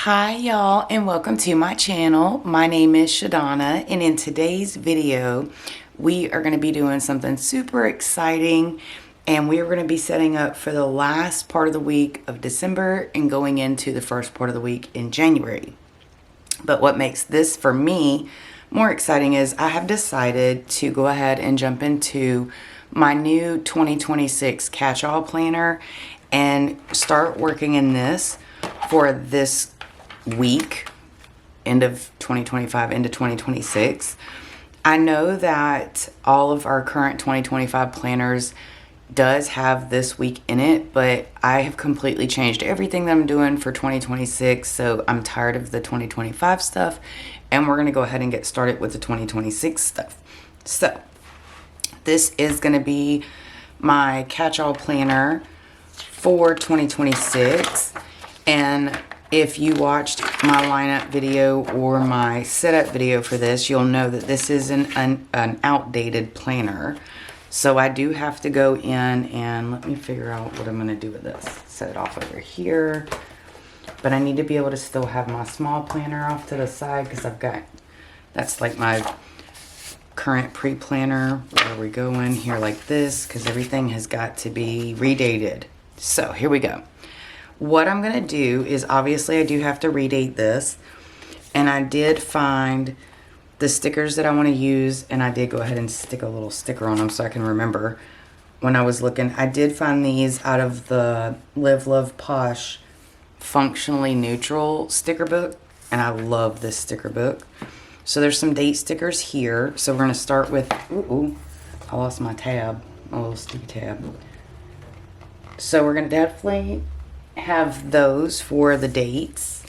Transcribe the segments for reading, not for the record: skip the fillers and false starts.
Hi y'all, and welcome to my channel. My name is Shadonna, and in today's video we are going to be doing something super exciting, and we are going to be setting up for the last part of the week of December and going into the first part of the week in January. But what makes this for me more exciting is I have decided to go ahead and jump into my new 2026 Catchall Planner and start working in this for this week, end of 2025 into 2026. I know that all of our current 2025 planners does have this week in it, but I have completely changed everything that I'm doing for 2026, so I'm tired of the 2025 stuff, and we're going to go ahead and get started with the 2026 stuff. So this is going to be my Catchall Planner for 2026, and if you watched my lineup video or my setup video for this, you'll know that this is an outdated planner. So I do have to go in and let me figure out what I'm going to do with this. Set it off over here. But I need to be able to still have my small planner off to the side because I've got, that's like my current pre-planner where we go in here like this because everything has got to be redated. So here we go. What I'm going to do is, obviously I do have to redate this, and I did find the stickers that I want to use, and I did go ahead and stick a little sticker on them so I can remember when I was looking. I did find these out of the Live Love Posh Functionally Neutral sticker book, and I love this sticker book. So there's some date stickers here. So we're going to start with, ooh, I lost my tab, my little sticky tab. So we're going to definitely have those for the dates,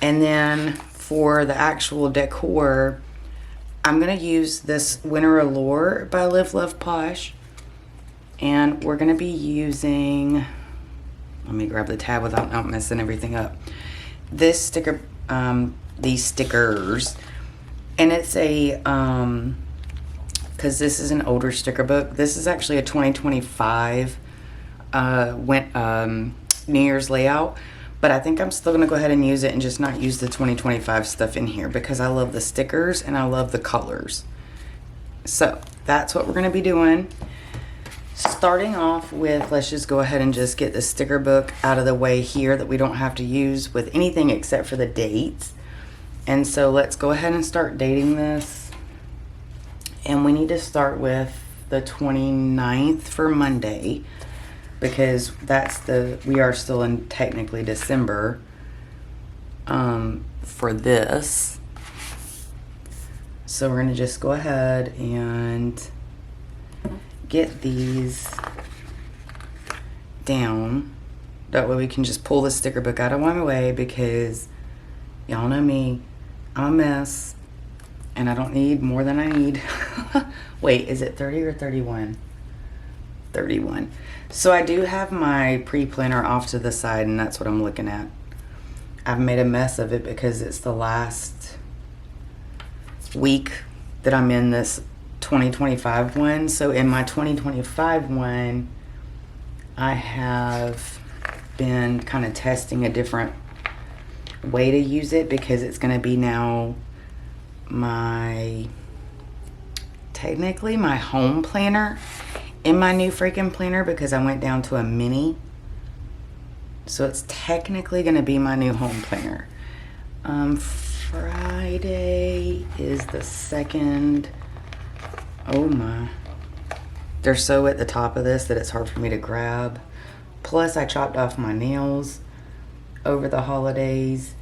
and then for the actual decor I'm going to use this Winter Allure by Live Love Posh, and we're going to be using, let me grab the tab without not messing everything up, this sticker, these stickers, and it's a because this is an older sticker book. This is actually a 2025 New Year's layout, but I think I'm still going to go ahead and use it and just not use the 2025 stuff in here because I love the stickers and I love the colors. So that's what we're going to be doing. Starting off with, let's just go ahead and just get the sticker book out of the way here that we don't have to use with anything except for the dates. And so let's go ahead and start dating this. And we need to start with the 29th for Monday, because that's we are still in technically December for this. So we're going to just go ahead and get these down. That way we can just pull the sticker book out of my way, because y'all know me, I'm a mess and I don't need more than I need. Wait, is it 30 or 31? 31. So I do have my pre-planner off to the side, and that's what I'm looking at. I've made a mess of it because it's the last week that I'm in this 2025 one. So in my 2025 one, I have been kind of testing a different way to use it, because it's going to be now technically my home planner in my new Franken planner, because I went down to a mini. So it's technically going to be my new home planner. Friday is the 2nd. Oh my. They're so at the top of this that it's hard for me to grab. Plus I chopped off my nails over the holidays,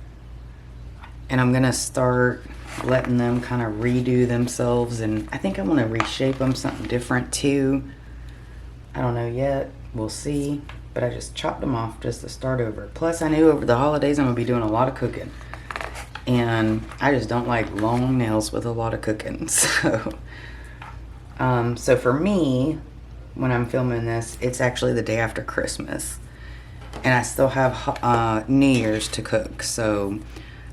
and I'm going to start letting them kind of redo themselves, and I think I want to reshape them something different too. I don't know yet. We'll see. But I just chopped them off just to start over. Plus, I knew over the holidays I'm going to be doing a lot of cooking. And I just don't like long nails with a lot of cooking. So for me, when I'm filming this, it's actually the day after Christmas. And I still have New Year's to cook. So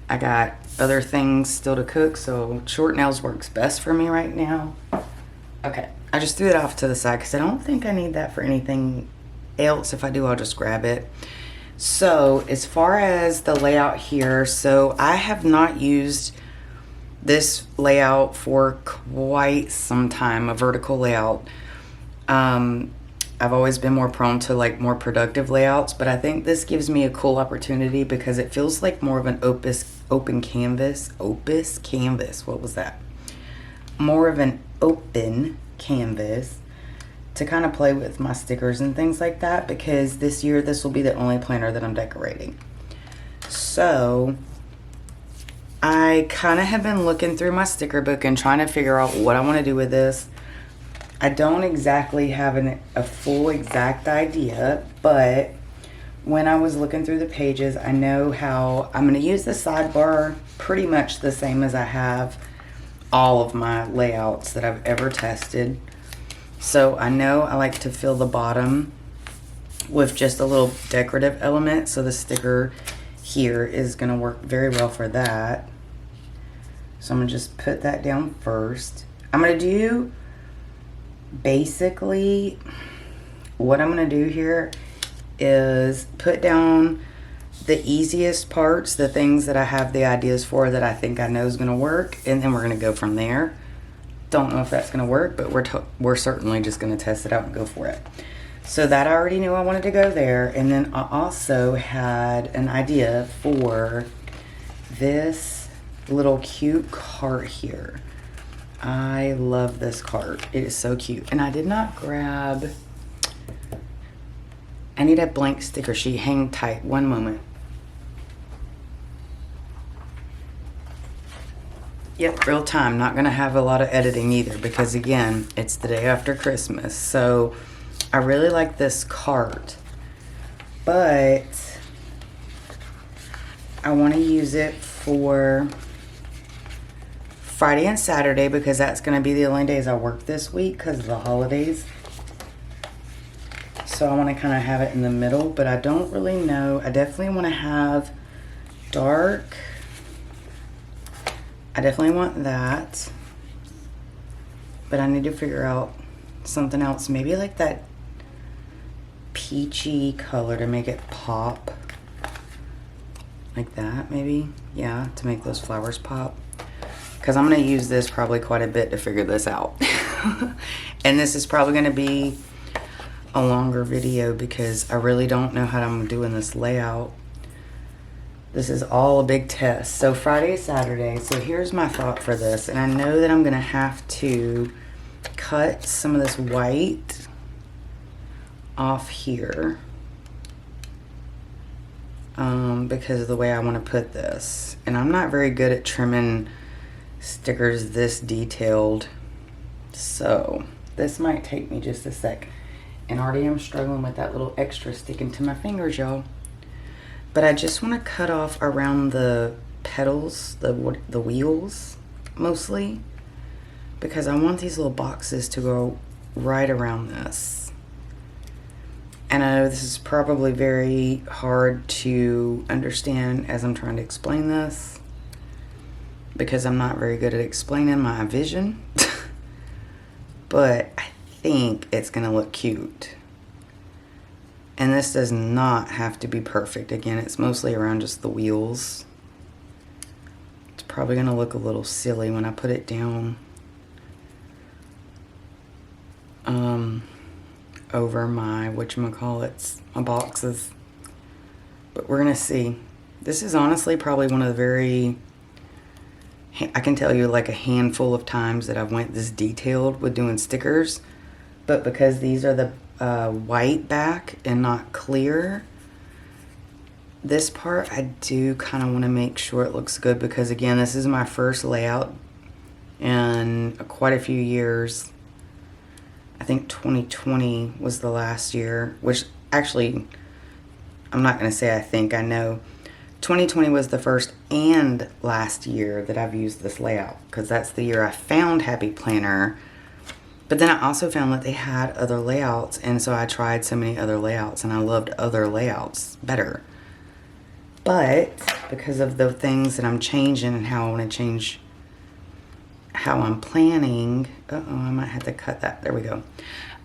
I got other things still to cook. So short nails works best for me right now. Okay. I just threw it off to the side because I don't think I need that for anything else. If I do, I'll just grab it. So as far as the layout here, so I have not used this layout for quite some time, a vertical layout. I've always been more prone to like more productive layouts, but I think this gives me a cool opportunity because it feels like more of an open canvas. What was that? More of an open canvas to kind of play with my stickers and things like that, because this year this will be the only planner that I'm decorating. So I kind of have been looking through my sticker book and trying to figure out what I want to do with this. I don't exactly have a full exact idea, but when I was looking through the pages, I know how I'm going to use the sidebar pretty much the same as I have all of my layouts that I've ever tested. So I know I like to fill the bottom with just a little decorative element, so the sticker here is going to work very well for that. So I'm going to just put that down first. I'm going to do basically what I'm going to do here is put down the easiest parts, the things that I have the ideas for that I think I know is going to work, and then we're going to go from there. Don't know if that's going to work, but we're certainly just going to test it out and go for it. So that I already knew I wanted to go there, and then I also had an idea for this little cute cart here. I love this cart. It is so cute. And I did not grab... I need a blank sticker sheet. Hang tight. One moment. Yep, real time. Not going to have a lot of editing either because, again, it's the day after Christmas. So I really like this cart. But I want to use it for Friday and Saturday because that's going to be the only days I work this week because of the holidays. So I want to kind of have it in the middle, but I don't really know. I definitely want to have dark. I definitely want that. But I need to figure out something else. Maybe like that peachy color to make it pop. Like that, maybe. Yeah, to make those flowers pop. Because I'm going to use this probably quite a bit to figure this out. And this is probably going to be a longer video because I really don't know how I'm doing this layout. This is all a big test. So Friday, Saturday. So here's my thought for this. And I know that I'm going to have to cut some of this white off here. Because of the way I want to put this. And I'm not very good at trimming stickers this detailed, so this might take me just a sec. And already I'm struggling with that little extra sticking to my fingers, y'all. But I just want to cut off around the petals, the wheels mostly, because I want these little boxes to go right around this. And I know this is probably very hard to understand as I'm trying to explain this, because I'm not very good at explaining my vision. But I think it's going to look cute. And this does not have to be perfect. Again, it's mostly around just the wheels. It's probably going to look a little silly when I put it down over my whatchamacallits, my boxes. But we're going to see. This is honestly probably one of the very... I can tell you like a handful of times that I've went this detailed with doing stickers, but because these are the white back and not clear, this part I do kind of want to make sure it looks good because, again, this is my first layout in quite a few years. I think 2020 was the last year, which actually I'm not going to say I think, I know. 2020 was the first and last year that I've used this layout because that's the year I found Happy Planner. But then I also found that they had other layouts, and so I tried so many other layouts and I loved other layouts better. But because of the things that I'm changing and how I want to change how I'm planning, I might have to cut that. There we go.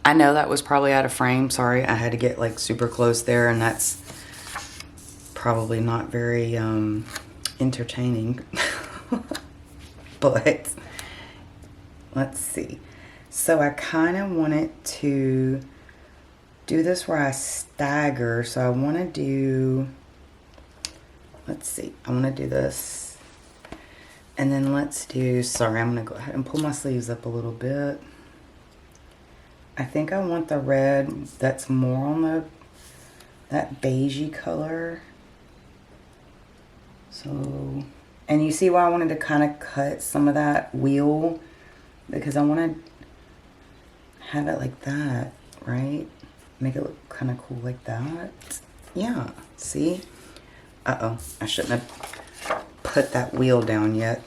I know that was probably out of frame. Sorry, I had to get like super close there, and that's probably not very entertaining. But let's see. So I kind of wanted to do this where I stagger. So I want to do, let's see, I want to do this. And then let's do, sorry, I'm going to go ahead and pull my sleeves up a little bit. I think I want the red that's more on that beigey color. So, and you see why I wanted to kind of cut some of that wheel, because I want to have it like that, right? Make it look kind of cool like that. Yeah, see? Uh-oh, I shouldn't have put that wheel down yet.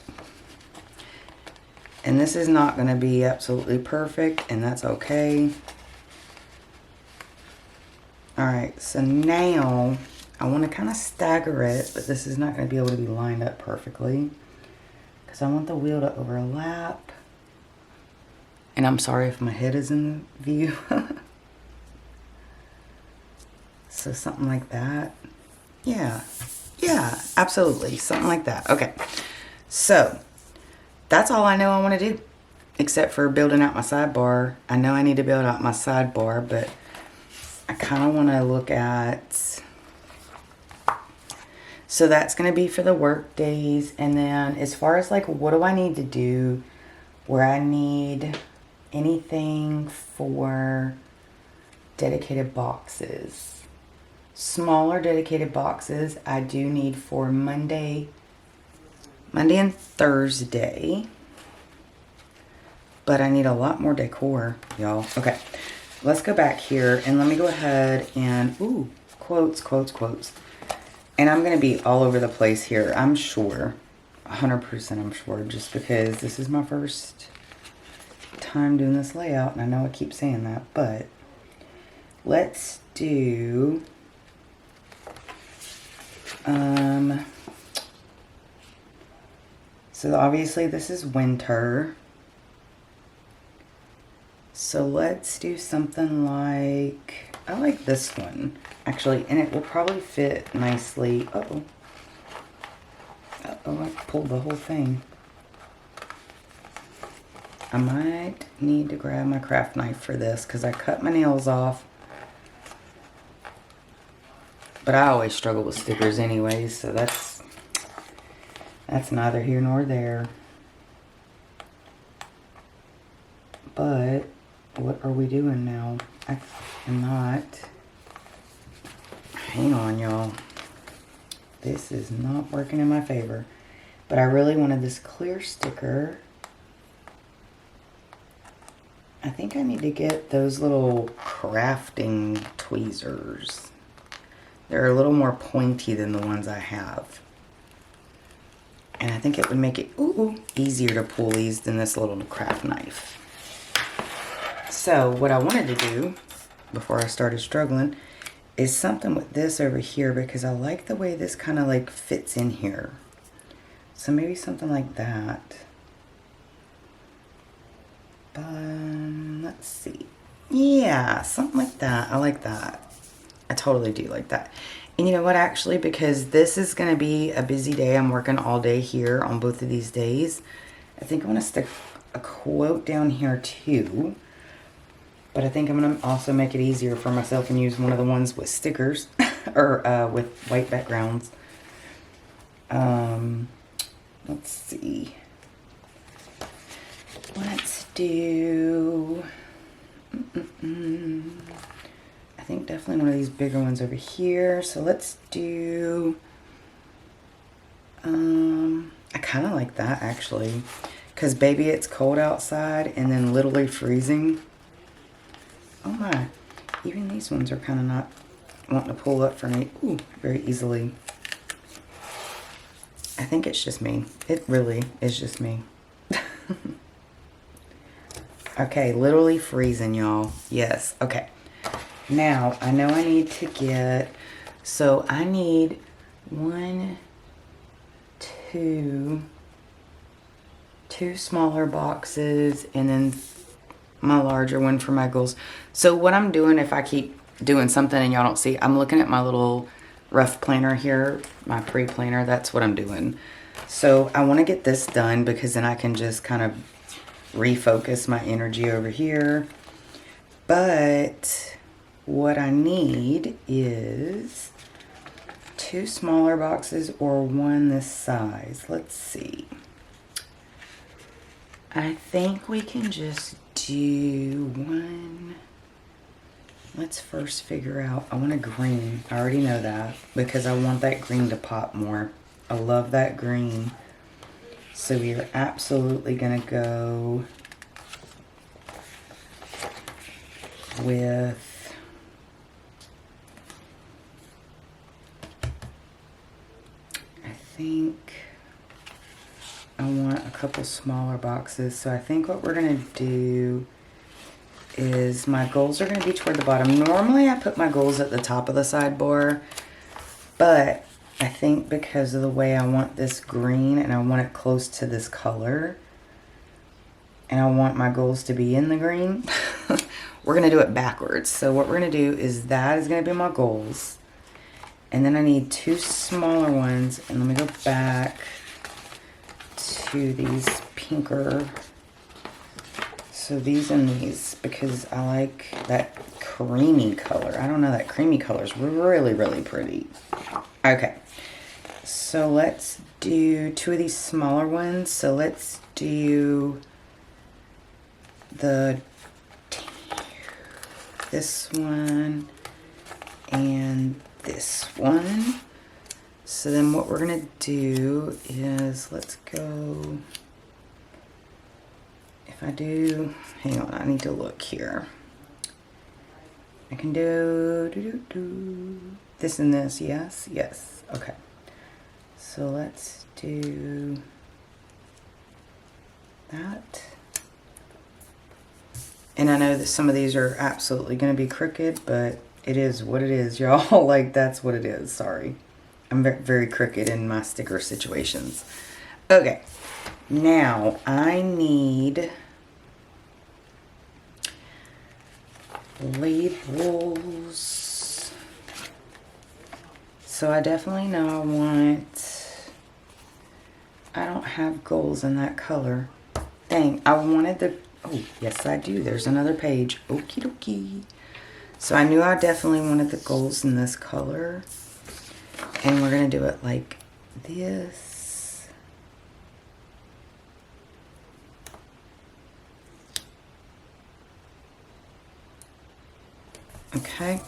And this is not going to be absolutely perfect, and that's okay. Alright, so now I want to kind of stagger it, but this is not going to be able to be lined up perfectly, because I want the wheel to overlap. And I'm sorry if my head is in view. So something like that. Yeah, absolutely, something like that. Okay, so that's all I know I want to do, except for building out my sidebar. I know I need to build out my sidebar, but I kind of want to look at, so that's going to be for the work days. And then as far as like, what do I need to do where I need anything for dedicated boxes? Smaller dedicated boxes I do need for Monday and Thursday, but I need a lot more decor, y'all. Okay, let's go back here and let me go ahead and, ooh, quotes. And I'm gonna be all over the place here, I'm sure, 100% I'm sure, just because this is my first time doing this layout, and I know I keep saying that, but let's do, so obviously this is winter. So let's do something like, I like this one actually, and it will probably fit nicely. Uh-oh, I pulled the whole thing. I might need to grab my craft knife for this because I cut my nails off. But I always struggle with stickers anyways, so that's neither here nor there. But what are we doing now? I am not. Hang on, y'all. This is not working in my favor. But I really wanted this clear sticker. I think I need to get those little crafting tweezers. They're a little more pointy than the ones I have. And I think it would make it easier to pull these than this little craft knife. So what I wanted to do before I started struggling is something with this over here, because I like the way this kind of like fits in here. So maybe something like that. Let's see. Yeah, something like that. I like that. I totally do like that. And you know what, actually, because this is going to be a busy day, I'm working all day here on both of these days, I think I'm going to stick a quote down here too. But I think I'm going to also make it easier for myself and use one of the ones with stickers or with white backgrounds. Let's see. Let's do... I think definitely one of these bigger ones over here. So let's do... I kind of like that, actually. Because, baby, it's cold outside and then literally freezing. Oh, my. Even these ones are kind of not wanting to pull up for me. Ooh, very easily. I think it's just me. It really is just me. Okay, literally freezing, y'all. Yes, okay. Now, I know I need to get, so I need 1, 2 smaller boxes, and then my larger one for my goals. So what I'm doing, if I keep doing something and y'all don't see, I'm looking at my little rough planner here, my pre-planner. That's what I'm doing. So I want to get this done because then I can just kind of refocus my energy over here. But what I need is 2 smaller boxes or 1 this size. Let's see. I think we can just do 1. Let's first figure out, I want a green. I already know that because I want that green to pop more. I love that green. So we are absolutely gonna go with I think I want a couple smaller boxes. So I think what we're gonna do is my goals are gonna be toward the bottom. Normally I put my goals at the top of the sidebar, but I think because of the way I want this green and I want it close to this color and I want my goals to be in the green, we're gonna do it backwards. So what we're gonna do is that is gonna be my goals. And then I need 2 smaller ones, and let me go back to these pinker. So these and these, because I like that creamy color. I don't know, that creamy color is really, really pretty. Okay, so let's do 2 of these smaller ones. So let's do this one and this one. So then what we're gonna do is, let's go, if I do, hang on, I need to look here. I can do this and this, yes, yes, okay. So let's do that. And I know that some of these are absolutely going to be crooked, but it is what it is, y'all. Like, that's what it is. Sorry. I'm very crooked in my sticker situations. Okay. Now, I need labels. So I definitely know I don't have goals in that color. Dang, I wanted the, oh, yes I do. There's another page. Okie dokie. So I knew I definitely wanted the goals in this color. And we're going to do it like this. Okay.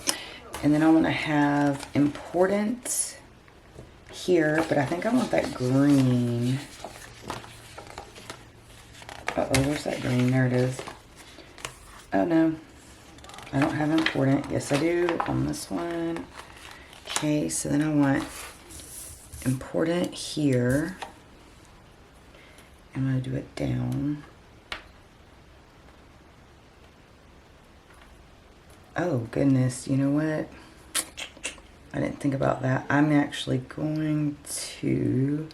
And then I want to have important here, but I think I want that green. Uh-oh, where's that green? There it is. Oh, no. I don't have important. Yes, I do on this one. Okay, so then I want important here. I'm going to do it down. Oh, goodness. You know what? I didn't think about that. I'm actually going to...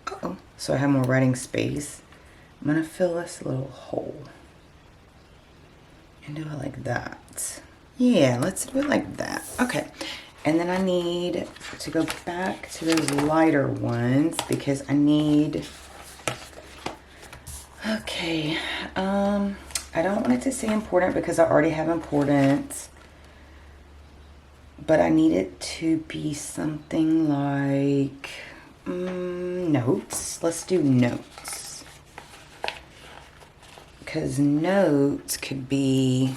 Uh-oh. So I have more writing space. I'm going to fill this little hole. And do it like that. Yeah, let's do it like that. Okay. And then I need to go back to those lighter ones because I need... Okay. I don't want it to say important because I already have important. But I need it to be something like notes. Let's do notes. Because notes could be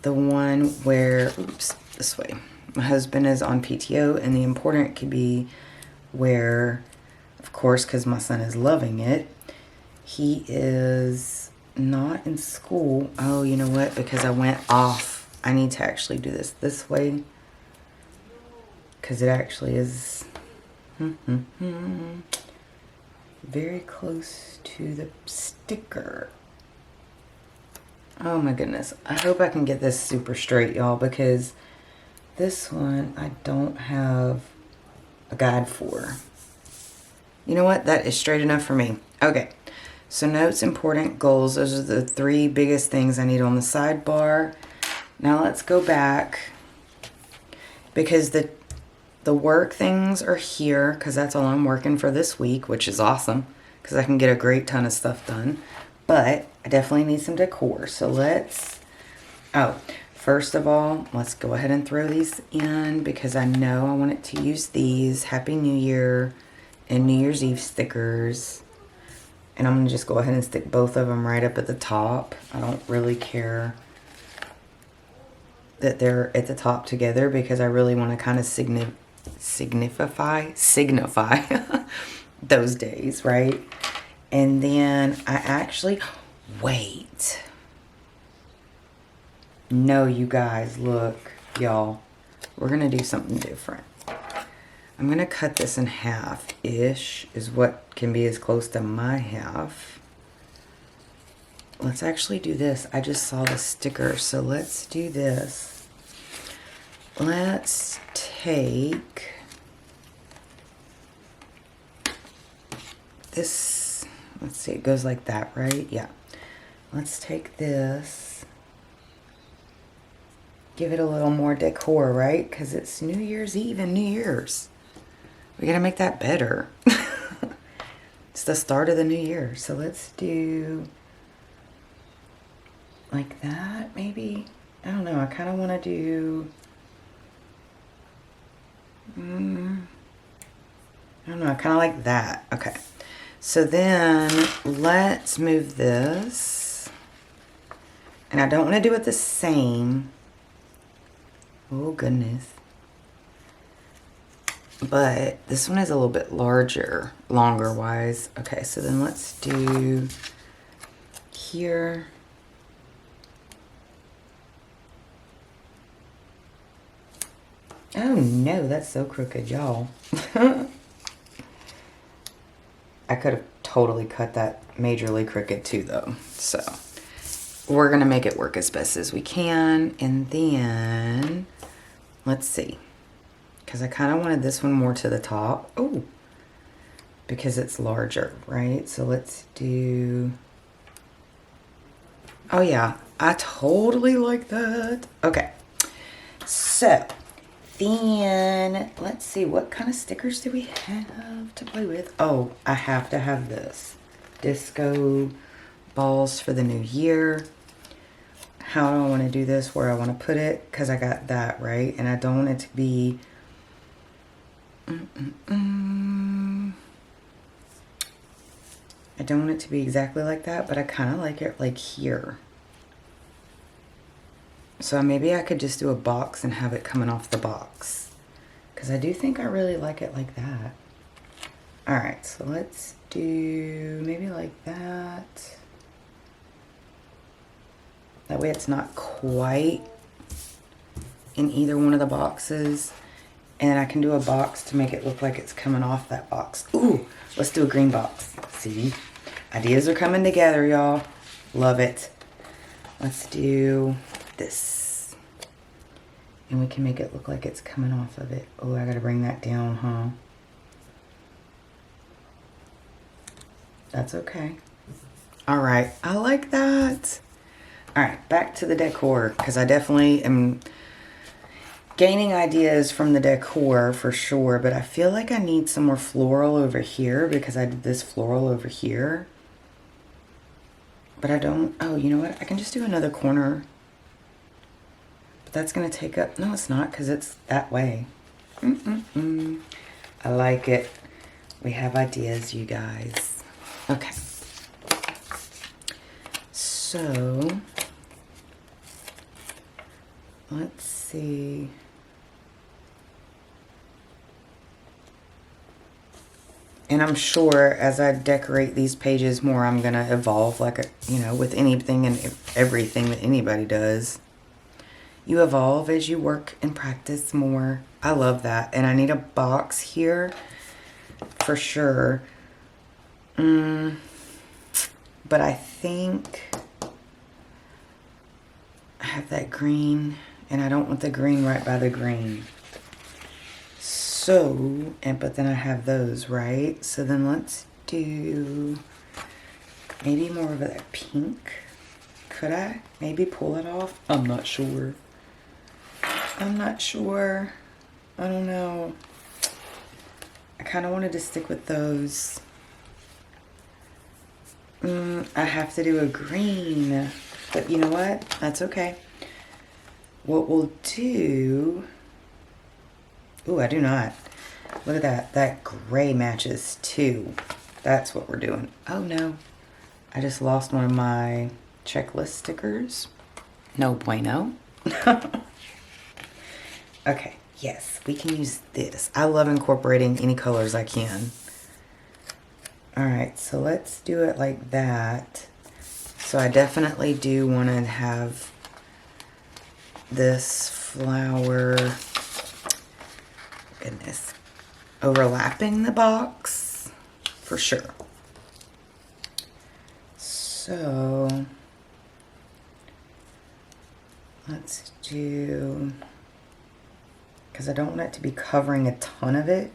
the one where, oops, this way. My husband is on PTO, and the important could be where, of course, because my son is loving it, he is not in school. Oh, you know what? Because I went off. I need to actually do this way. Because it actually is very close to the sticker. Oh my goodness. I hope I can get this super straight, y'all, because this one I don't have a guide for. You know what? That is straight enough for me. Okay. So notes, important, goals. Those are the 3 biggest things I need on the sidebar. Now let's go back because the work things are here because that's all I'm working for this week, which is awesome because I can get a great ton of stuff done. But I definitely need some decor. So first of all, let's go ahead and throw these in because I know I wanted to use these Happy New Year and New Year's Eve stickers. And I'm going to just go ahead and stick both of them right up at the top. I don't really care that they're at the top together because I really want to kind of signify those days, right? And then I actually, wait. No, you guys, look, y'all, we're going to do something different. I'm going to cut this in half-ish, is what can be as close to my half. Let's actually do this. I just saw the sticker, so let's do this. Let's take this. Let's see, it goes like that, right? Yeah. Let's take this. Give it a little more decor, right? Because it's New Year's Eve and New Year's. We gotta make that better. It's the start of the new year. So let's do like that, maybe. I don't know. I kind of want to do... I don't know. I kind of like that. Okay. So then let's move this. And I don't want to do it the same. Oh, goodness. But this one is a little bit larger, longer wise. Okay, so then let's do here. Oh no, that's so crooked, y'all. I could have totally cut that majorly crooked too, though. So we're going to make it work as best as we can. And then, let's see. Because I kind of wanted this one more to the top. Oh, because it's larger, right? So let's do... Oh yeah, I totally like that. Okay, so then let's see, what kind of stickers do we have to play with? Oh, I have to have this. Disco balls for the new year. How do I want to do this? Where I want to put it? Because I got that, right? And I don't want it to be... I don't want it to be exactly like that, but I kind of like it like here. So maybe I could just do a box and have it coming off the box. Because I do think I really like it like that. Alright, so let's do maybe like that. That way it's not quite in either one of the boxes. And I can do a box to make it look like it's coming off that box. Ooh, let's do a green box. See? Ideas are coming together, y'all. Love it. Let's do this. And we can make it look like it's coming off of it. Oh, I gotta bring that down, huh? That's okay. Alright, I like that. Alright, back to the decor. Because I definitely am... gaining ideas from the decor for sure, but I feel like I need some more floral over here because I did this floral over here. But I don't, oh, you know what? I can just do another corner. But that's going to take up, no, it's not because it's that way. I like it. We have ideas, you guys. Okay. So, let's see. And I'm sure as I decorate these pages more, I'm going to evolve like, you know, with anything and everything that anybody does. You evolve as you work and practice more. I love that. And I need a box here for sure. But I think I have that green and I don't want the green right by the green. So, but then I have those, right? So then let's do maybe more of that pink. Could I maybe pull it off? I'm not sure. I'm not sure. I don't know. I kind of wanted to stick with those. I have to do a green, but you know what? That's okay. What we'll do... Ooh, I do not. Look at that. That gray matches too. That's what we're doing. Oh no. I just lost one of my checklist stickers. No bueno. Okay. Yes, we can use this. I love incorporating any colors I can. All right, so let's do it like that. So I definitely do want to have this flower, goodness, overlapping the box for sure. So let's do, because I don't want it to be covering a ton of it.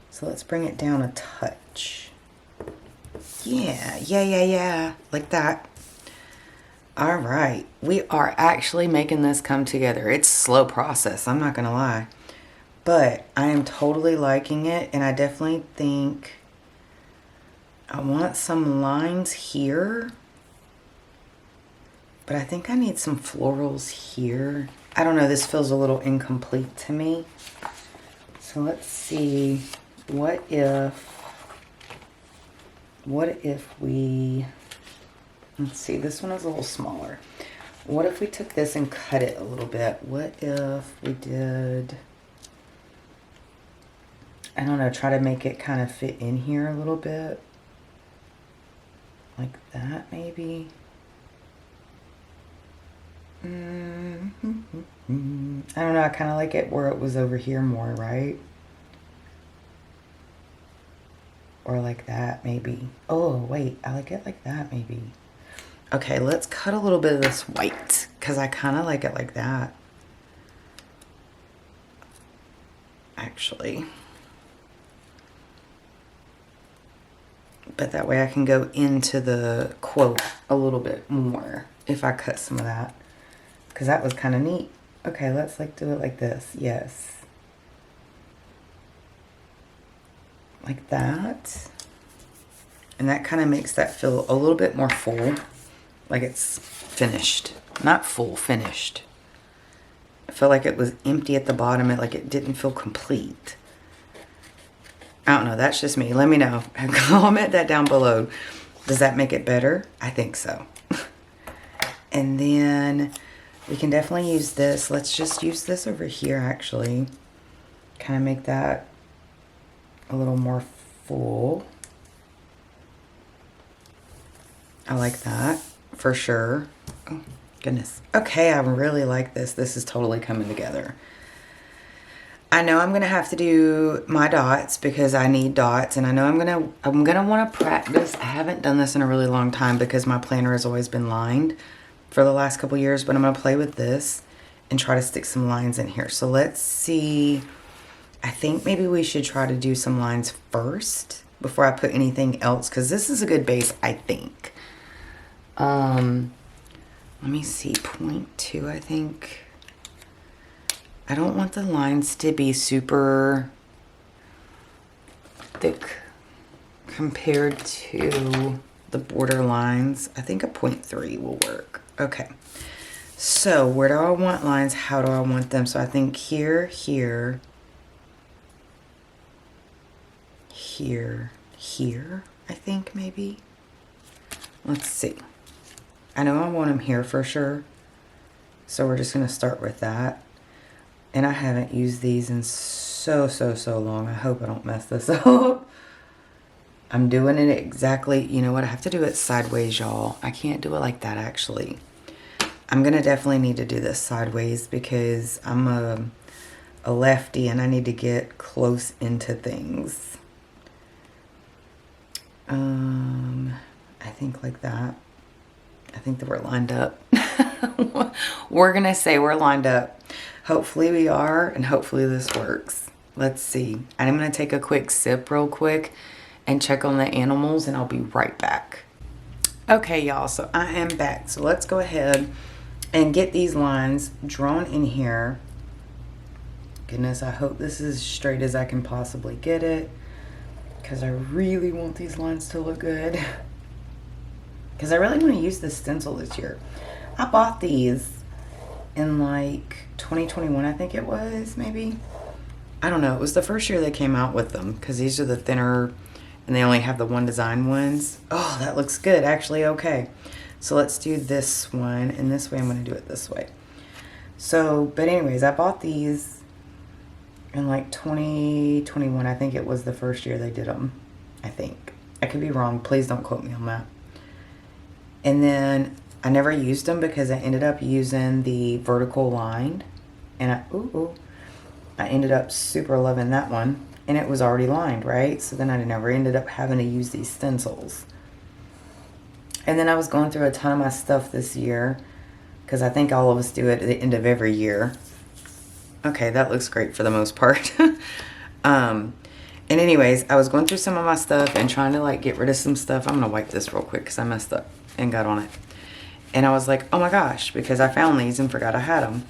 So let's bring it down a touch. Yeah, like that. All right, we are actually making this come together. It's a slow process, I'm not gonna lie. But I am totally liking it, and I definitely think I want some lines here. But I think I need some florals here. I don't know, this feels a little incomplete to me. So let's see, what if we, let's see, this one is a little smaller. What if we took this and cut it a little bit? What if we did, I don't know, try to make it kind of fit in here a little bit? Like that, maybe? I don't know, I kind of like it where it was over here more, right? Or like that, maybe. Oh, wait, I like it like that, maybe. Okay, let's cut a little bit of this white, because I kind of like it like that. Actually. But that way I can go into the quote a little bit more if I cut some of that. Because that was kind of neat. Okay, let's like do it like this. Yes. Like that. And that kind of makes that feel a little bit more full. Like it's finished. Not full, finished. I felt like it was empty at the bottom. Like it didn't feel complete. I don't know. That's just me. Let me know. Comment that down below. Does that make it better? I think so. And then we can definitely use this. Let's just use this over here, actually. Kind of make that a little more full. I like that for sure. Oh, goodness. Okay, I really like this. This is totally coming together. I know I'm gonna have to do my dots because I need dots, and I know I'm gonna want to practice. I haven't done this in a really long time because my planner has always been lined for the last couple years, but I'm gonna play with this and try to stick some lines in here. So let's see. I think maybe we should try to do some lines first before I put anything else, because this is a good base, I think. Let me see, 0.2, I think. I don't want the lines to be super thick compared to the border lines. I think a 0.3 will work. Okay. So where do I want lines? How do I want them? So I think here, here, here, here, I think maybe. Let's see. I know I want them here for sure. So we're just going to start with that. And I haven't used these in so long. I hope I don't mess this up. I'm doing it exactly, you know what? I have to do it sideways, y'all. I can't do it like that, actually. I'm going to definitely need to do this sideways because I'm a lefty and I need to get close into things. I think like that. I think that we're lined up. We're going to say we're lined up. Hopefully we are, and hopefully this works. Let's see. I'm going to take a quick sip real quick and check on the animals, and I'll be right back. Okay, y'all, so I am back. So let's go ahead and get these lines drawn in here. Goodness, I hope this is as straight as I can possibly get it, because I really want these lines to look good. Because I really want to use this stencil this year. I bought these in like 2021, I think it was, maybe. I don't know. It was the first year they came out with them, because these are the thinner, and they only have the one design ones. Oh, that looks good, actually. Okay. So let's do this one, and this way I'm going to do it this way. So, but anyways, I bought these in like 2021. I think it was the first year they did them. I think. I could be wrong. Please don't quote me on that. And then I never used them because I ended up using the vertical lined. And I ended up super loving that one. And it was already lined, right? So then I never ended up having to use these stencils. And then I was going through a ton of my stuff this year, because I think all of us do it at the end of every year. Okay, that looks great for the most part. And anyways, I was going through some of my stuff and trying to like get rid of some stuff. I'm going to wipe this real quick because I messed up and got on it. And I was like, oh my gosh, because I found these and forgot I had them.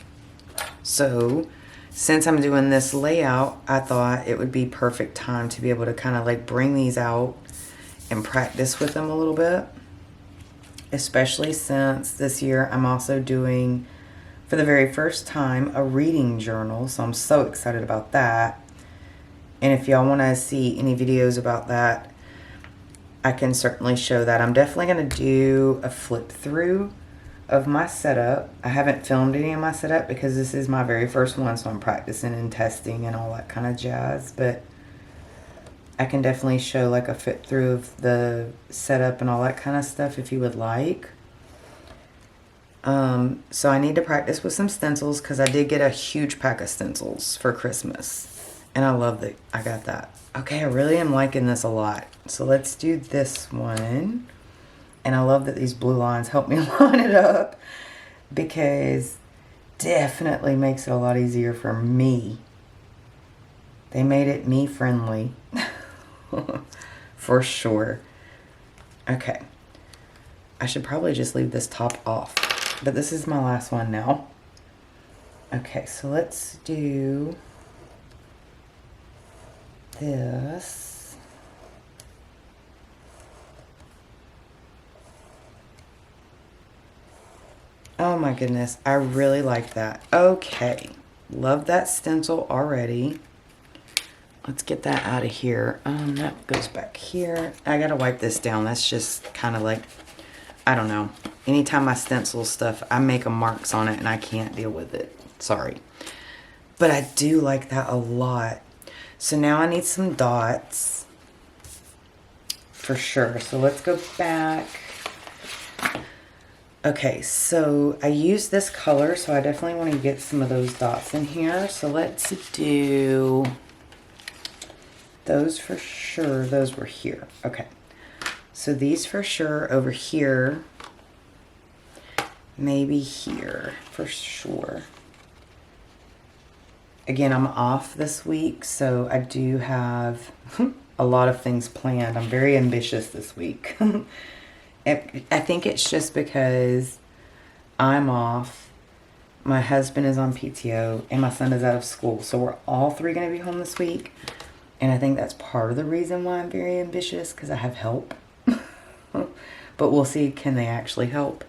So since I'm doing this layout, I thought it would be perfect time to be able to kind of like bring these out and practice with them a little bit. Especially since this year I'm also doing, for the very first time, a reading journal. So I'm so excited about that. And if y'all want to see any videos about that, I can certainly show that. I'm definitely going to do a flip through of my setup. I haven't filmed any of my setup because this is my very first one, so I'm practicing and testing and all that kind of jazz. But I can definitely show like a fit through of the setup and all that kind of stuff if you would like. So I need to practice with some stencils because I did get a huge pack of stencils for Christmas. And I love that I got that. Okay, I really am liking this a lot. So let's do this one. And I love that these blue lines help me line it up, because definitely makes it a lot easier for me. They made it me friendly. For sure. Okay. I should probably just leave this top off. But this is my last one now. Okay, so let's do this. Oh my goodness. I really like that. Okay. Love that stencil already. Let's get that out of here. That goes back here. I gotta wipe this down. That's just kind of like, I don't know. Anytime I stencil stuff, I make marks on it and I can't deal with it. Sorry. But I do like that a lot. So now I need some dots. For sure. So let's go back. Okay, so I use this color, so I definitely want to get some of those dots in here. So let's do those for sure. Those were here. Okay. So these for sure over here. Maybe here for sure. Again, I'm off this week, so I do have a lot of things planned. I'm very ambitious this week. I think it's just because I'm off, my husband is on PTO, and my son is out of school. So we're all three going to be home this week. And I think that's part of the reason why I'm very ambitious, because I have help. But we'll see, can they actually help?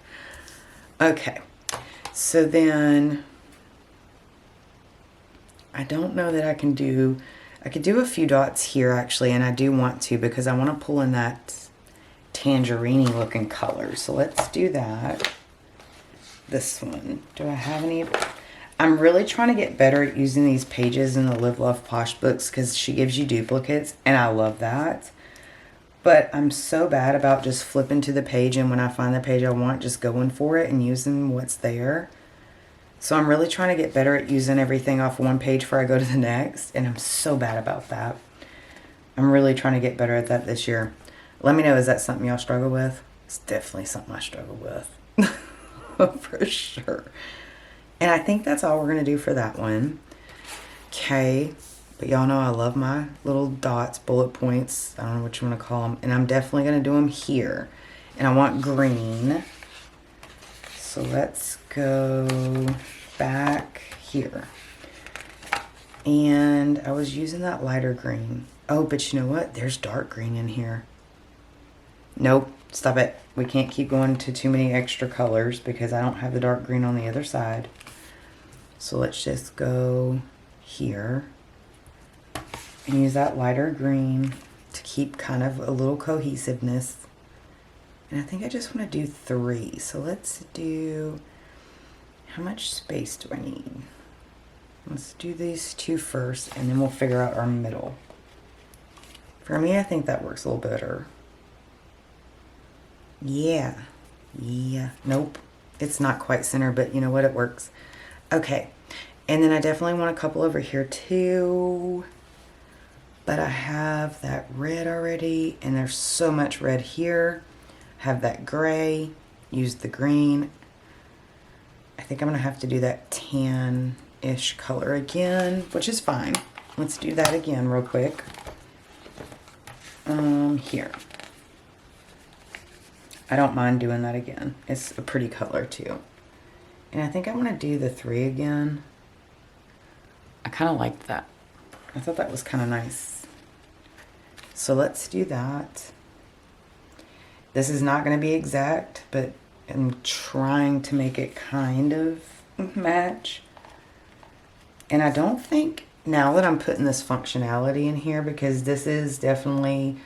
Okay. So then, I don't know that I could do a few dots here actually, and I do want to because I want to pull in that tangerine looking color. So let's do that. This one. Do I have any? I'm really trying to get better at using these pages in the Live Love Posh books because she gives you duplicates, and I love that. But I'm so bad about just flipping to the page, and when I find the page I want, just going for it and using what's there. So I'm really trying to get better at using everything off one page before I go to the next, and I'm so bad about that. I'm really trying to get better at that this year. Let me know, is that something y'all struggle with? It's definitely something I struggle with. For sure. And I think that's all we're going to do for that one. Okay. But y'all know I love my little dots, bullet points. I don't know what you want to call them. And I'm definitely going to do them here. And I want green. So let's go back here. And I was using that lighter green. Oh, but you know what? There's dark green in here. Nope, stop it. We can't keep going to too many extra colors because I don't have the dark green on the other side. So let's just go here and use that lighter green to keep kind of a little cohesiveness. And I think I just want to do 3. So let's do, how much space do I need? Let's do these 2 first, and then we'll figure out our middle. For me, I think that works a little better. Yeah. Nope. It's not quite center, but you know what? It works. Okay. And then I definitely want a couple over here too. But I have that red already, and there's so much red here. Have that gray. Use the green. I think I'm going to have to do that tan-ish color again, which is fine. Let's do that again real quick. Here. I don't mind doing that again. It's a pretty color too. And I think I want to do the 3 again. I kind of liked that. I thought that was kind of nice. So let's do that. This is not going to be exact, but I'm trying to make it kind of match. And I don't think, now that I'm putting this functionality in here, because this is definitely,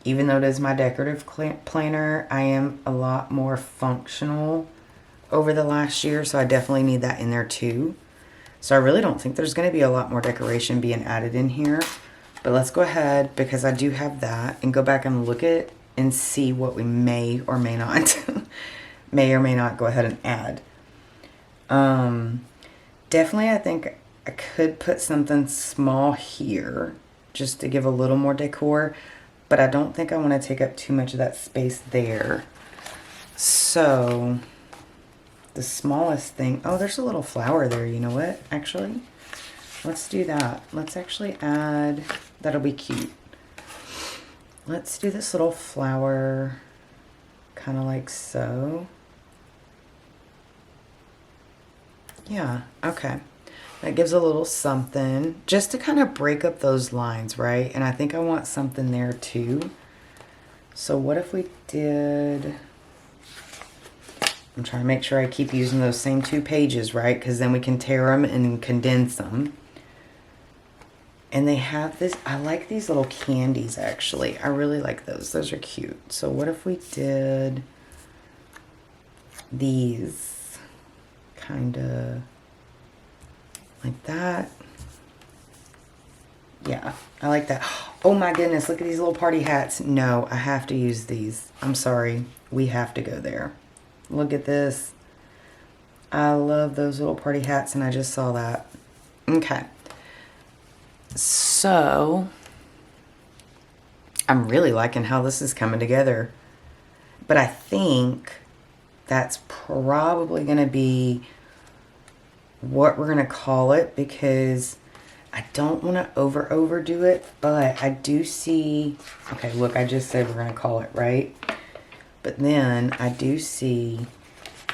even though it is my decorative planner, I am a lot more functional over the last year, so I definitely need that in there too. So I really don't think there's going to be a lot more decoration being added in here. But let's go ahead, because I do have that, and go back and look at and see what we may or may not go ahead and add. Definitely, I think I could put something small here just to give a little more decor, but I don't think I want to take up too much of that space there. So the smallest thing, oh, there's a little flower there. You know what? Actually, let's do that. Let's actually add, that'll be cute. Let's do this little flower kind of like so. Yeah, okay. That gives a little something just to kind of break up those lines, right? And I think I want something there too. So what if we did, I'm trying to make sure I keep using those same 2 pages, right? Because then we can tear them and condense them. And they have this, I like these little candies actually. I really like those. Those are cute. So what if we did these kind of like that? Yeah, I like that. Oh my goodness, look at these little party hats. No, I have to use these. I'm sorry. We have to go there. Look at this. I love those little party hats, and I just saw that. Okay. So, I'm really liking how this is coming together. But I think that's probably going to be what we're going to call it, because I don't want to overdo it, but I do see, okay, look, I just said we're going to call it, right? But then I do see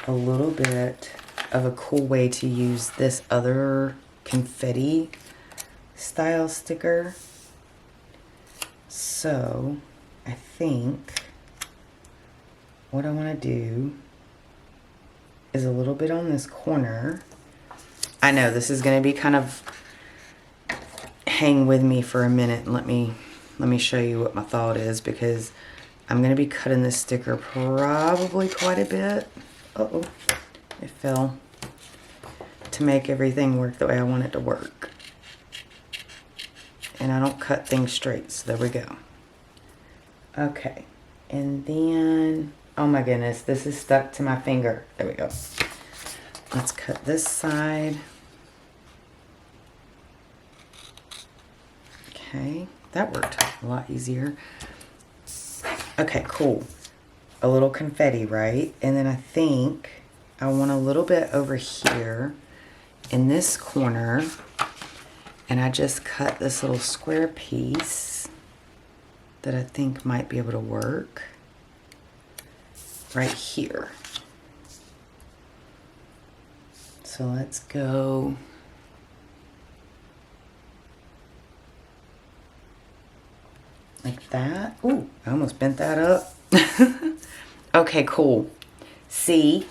a little bit of a cool way to use this other confetti style sticker. So I think what I want to do is a little bit on this corner. I know this is going to be kind of, hang with me for a minute and let me show you what my thought is, because I'm going to be cutting this sticker probably quite a bit. Uh-oh, it fell. To make everything work the way I want it to work. And I don't cut things straight, so there we go. Okay, and then, oh my goodness, this is stuck to my finger. There we go. Let's cut this side. Okay, that worked a lot easier. Okay, cool. A little confetti, right? And then I think I want a little bit over here in this corner. And I just cut this little square piece that I think might be able to work right here. So let's go like that. Ooh, I almost bent that up. Okay, cool. See,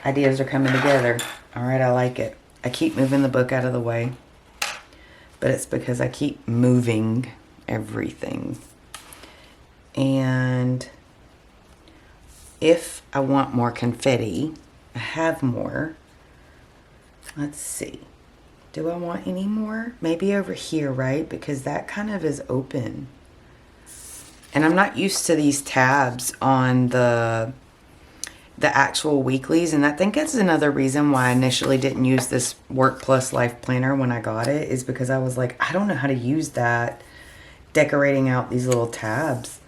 ideas are coming together. All right, I like it. I keep moving the book out of the way, but it's because I keep moving everything. And if I want more confetti, I have more. Let's see. Do I want any more? Maybe over here, right? Because that kind of is open. And I'm not used to these tabs on the actual weeklies, and I think that's another reason why I initially didn't use this Work Plus Life Planner when I got it, is because I was like, I don't know how to use that, decorating out these little tabs.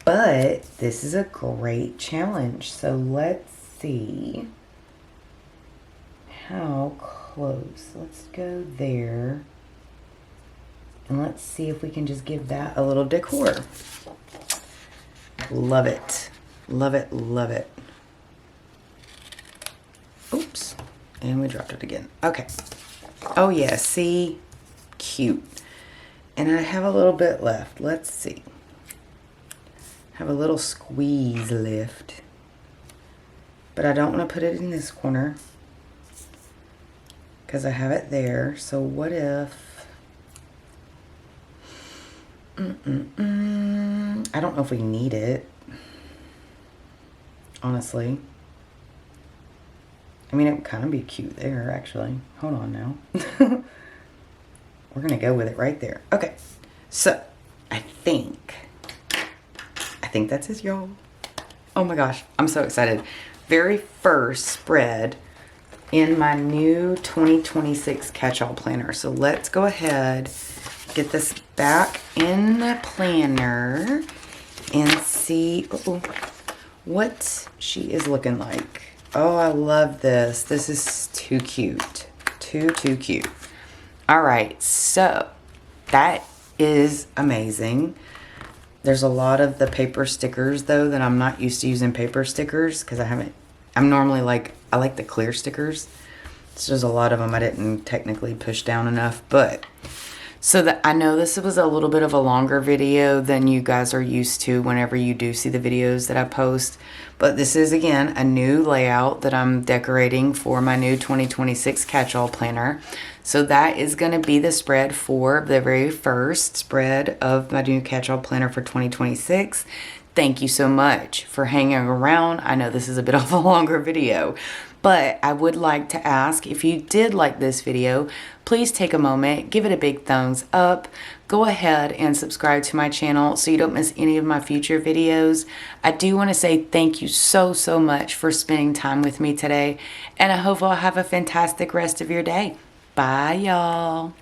But this is a great challenge. So let's see how close. Let's go there. And let's see if we can just give that a little decor. Love it. Love it, love it. Oops. And we dropped it again. Okay. Oh yeah, see? Cute. And I have a little bit left. Let's see. Have a little squeeze left. But I don't want to put it in this corner, because I have it there. So what if... I don't know if we need it, honestly. I mean, it would kind of be cute there, actually. Hold on now. We're going to go with it right there. Okay. So, I think that's it, y'all. Oh my gosh. I'm so excited. Very first spread in my new 2026 Catchall Planner. So, let's go ahead, get this back in the planner and see what she is looking like. Oh, I love this. This is too cute. Too cute. All right, so that is amazing. There's a lot of the paper stickers, though, that I'm not used to using paper stickers, because I'm normally I like the clear stickers. So there's a lot of them I didn't technically push down enough, but... So that I know this was a little bit of a longer video than you guys are used to whenever you do see the videos that I post. But this is, again, a new layout that I'm decorating for my new 2026 Catchall Planner. So that is going to be the spread for the very first spread of my new Catchall Planner for 2026. Thank you so much for hanging around. I know this is a bit of a longer video, but I would like to ask, if you did like this video, please take a moment, give it a big thumbs up. Go ahead and subscribe to my channel so you don't miss any of my future videos. I do want to say thank you so much for spending time with me today, and I hope you'll have a fantastic rest of your day. Bye, y'all.